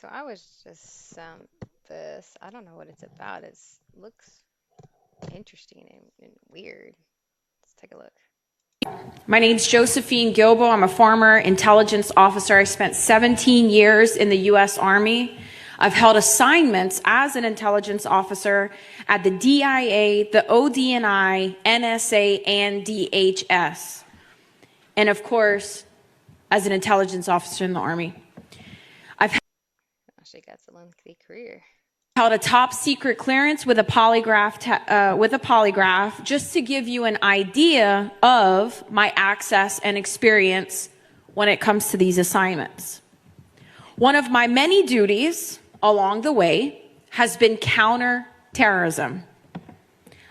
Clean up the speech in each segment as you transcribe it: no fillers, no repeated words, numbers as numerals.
So I was just this. I don't know what it's about. It looks interesting and weird. Let's take a look. My name's Josephine Gilbo. I'm a former intelligence officer. I spent 17 years in the U.S. Army. I've held assignments as an intelligence officer at the DIA, the ODNI, NSA, and DHS. And of course, as an intelligence officer in the Army. I've Oh, she got a lengthy career. held a top secret clearance with a polygraph just to give you an idea of my access and experience when it comes to these assignments. One of my many duties along the way has been counterterrorism.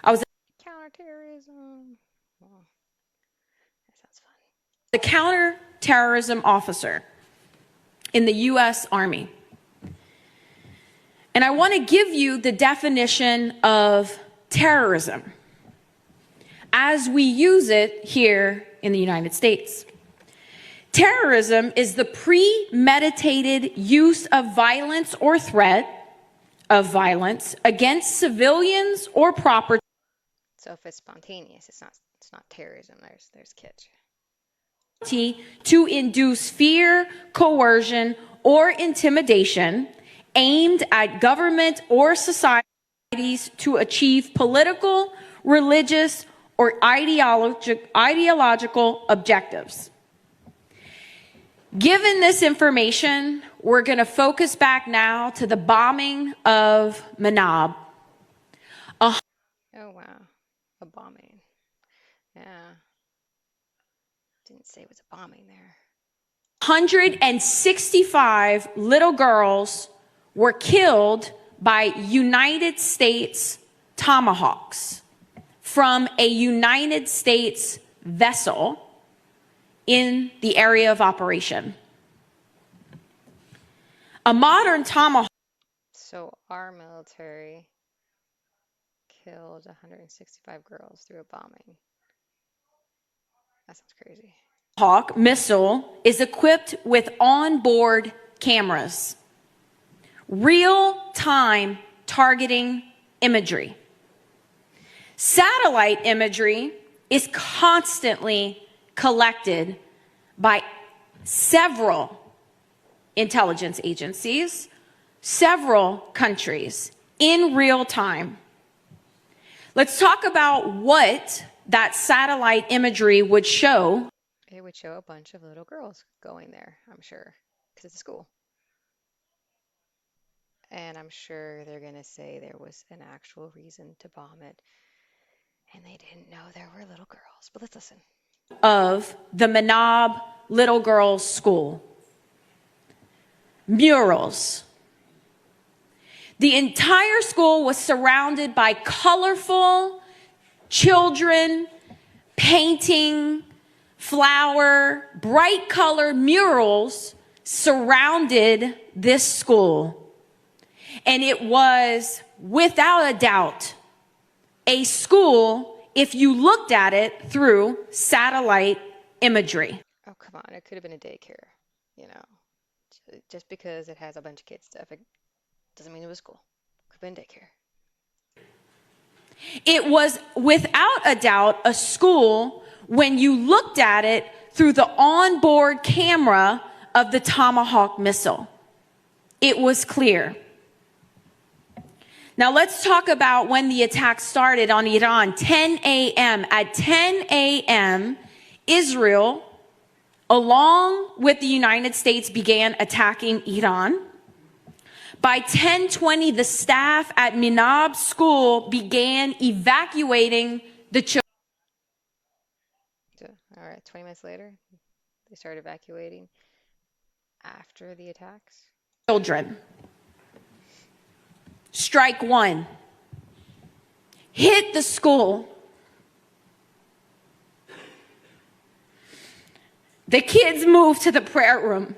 I was Counterterrorism. Oh, that sounds fun. a counterterrorism officer in the U.S. Army. And I want to give you the definition of terrorism as we use it here in the United States. Terrorism is the premeditated use of violence or threat of violence against civilians or property. So if it's spontaneous, it's not terrorism. There's catch. To induce fear, coercion, or intimidation aimed at government or societies to achieve political, religious, or ideological objectives. Given this information, we're going to focus back now to the bombing of Minab. Oh wow, a bombing. Yeah, didn't say it was a bombing there. 165 little girls were killed by United States tomahawks from a United States vessel in the area of operation. A modern tomahawk. So our military killed 165 girls through a bombing. That sounds crazy. Hawk missile is equipped with onboard cameras, real-time targeting imagery. Satellite imagery is constantly collected by several intelligence agencies, several countries in real time. Let's talk about what that satellite imagery would show. It would show a bunch of little girls going there, I'm sure, because it's a school. And I'm sure they're going to say there was an actual reason to bomb it. And they didn't know there were little girls. But let's listen. Of the Minab Little Girls School. Murals. The entire school was surrounded by colorful children painting, flower, bright colored murals surrounded this school. And it was, without a doubt, a school if you looked at it through satellite imagery. Oh, come on. It could have been a daycare, you know. Just because it has a bunch of kids stuff, it doesn't mean it was school. Could have been daycare. It was, without a doubt, a school when you looked at it through the onboard camera of the Tomahawk missile. It was clear. Now let's talk about when the attack started on Iran. 10 a.m. At 10 a.m., Israel, along with the United States, began attacking Iran. By 10:20, the staff at Minab school began evacuating the children. So, all right, 20 minutes later, they started evacuating after the attacks. Strike one. Hit the school. The kids moved to the prayer room.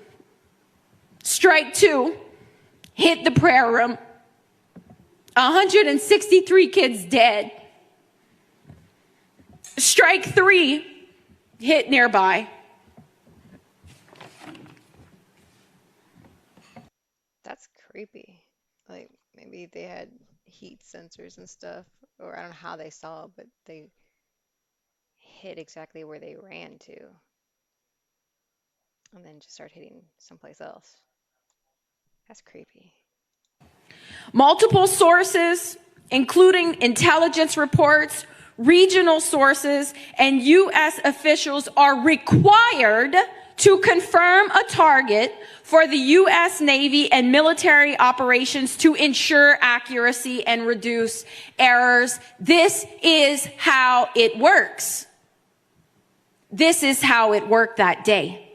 Strike two. Hit the prayer room. 163 kids dead. Strike three. Hit nearby. That's creepy. Like maybe they had heat sensors and stuff, or I don't know how they saw, but they hit exactly where they ran to, and then just start hitting someplace else. That's creepy. Multiple sources, including intelligence reports, regional sources, and U.S. officials are required to confirm a target for the U.S. Navy and military operations to ensure accuracy and reduce errors. This is how it works. This is how it worked that day.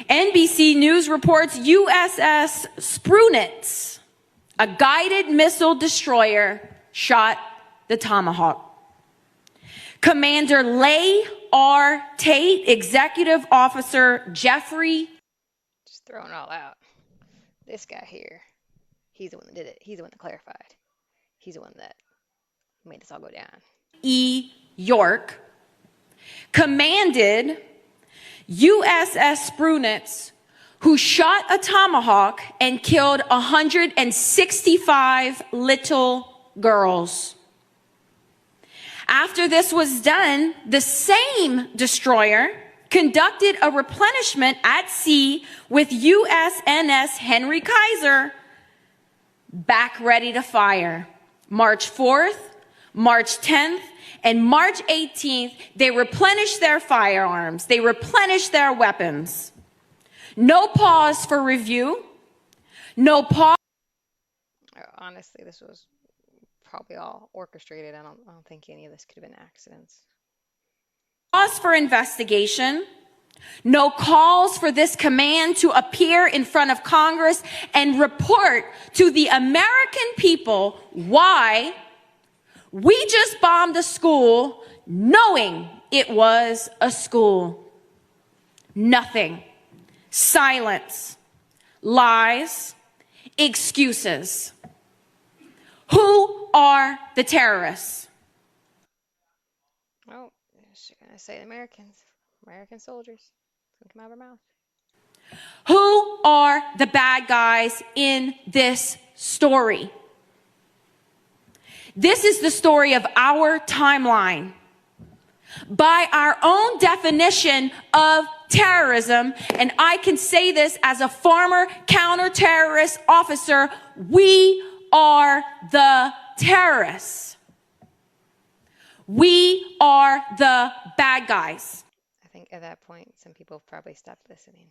NBC News reports USS Sprunitz, a guided missile destroyer, shot the Tomahawk. Commander Leigh R. Tate, Executive Officer Jeffrey. Just throwing it all out. This guy here, he's the one that did it. He's the one that clarified. He's the one that made this all go down. E. York commanded USS Sprunitz, who shot a Tomahawk and killed 165 little girls. After this was done, the same destroyer conducted a replenishment at sea with USNS Henry Kaiser back ready to fire. March 4th, March 10th, and March 18th, they replenished their firearms. They replenished their weapons. No pause for review. No pause. Honestly, this was probably all orchestrated. I don't think any of this could have been accidents. Pause for investigation. No calls for this command to appear in front of Congress and report to the American people why we just bombed a school knowing it was a school. Nothing. Silence. Lies. Excuses. Who are the terrorists? Oh, she's gonna say Americans, American soldiers. It's gonna come out of her mouth. Who are the bad guys in this story? This is the story of our timeline. By our own definition of terrorism, and I can say this as a former counterterrorist officer, we are the terrorists. We are the bad guys. I think at that point, some people probably stopped listening.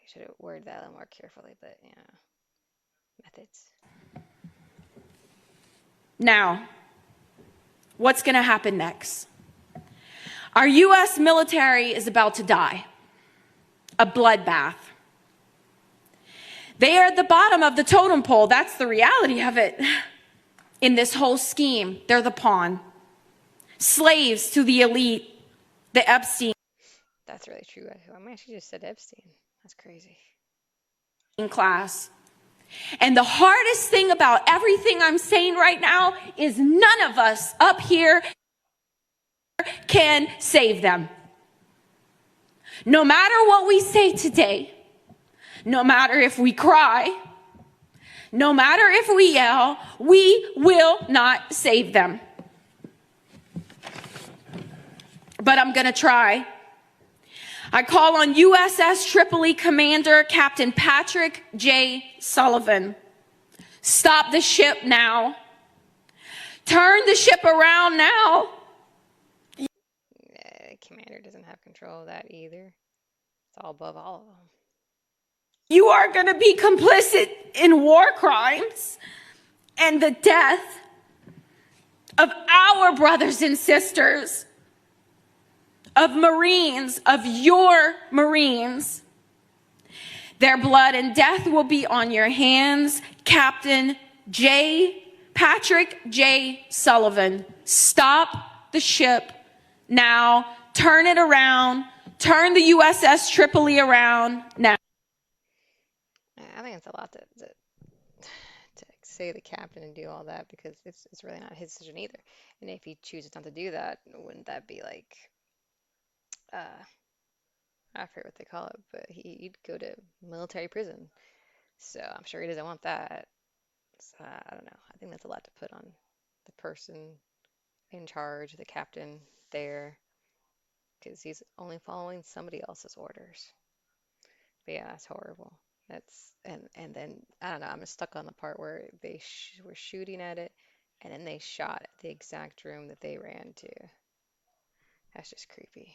Should have worded that a little more carefully, but yeah, methods. Now, what's going to happen next? Our U.S. military is about to die. A bloodbath. They are at the bottom of the totem pole. That's the reality of it. In this whole scheme, they're the pawn. Slaves to the elite, the Epstein That's really true. I mean, she just said Epstein. That's crazy. class. And the hardest thing about everything I'm saying right now is none of us up here can save them. No matter what we say today, no matter if we cry, no matter if we yell, we will not save them. But I'm going to try. I call on USS Tripoli Commander Captain Patrick J. Sullivan. Stop the ship now. Turn the ship around now. The commander doesn't have control of that either. It's all above all of them. You are going to be complicit in war crimes and the death of our brothers and sisters, of Marines, of your Marines. Their blood and death will be on your hands. Captain Patrick J. Sullivan, stop the ship now. Turn it around. Turn the USS Tripoli around now. I think it's a lot to say the captain and do all that because it's really not his decision either. And if he chooses not to do that, wouldn't that be like, uh, I forget what they call it, but he'd go to military prison. So I'm sure he doesn't want that. So I don't know. I think that's a lot to put on the person in charge, the captain there, because he's only following somebody else's orders. But yeah, that's horrible. That's and then I don't know. I'm stuck on the part where they were shooting at it, and then they shot at the exact room that they ran to. That's just creepy.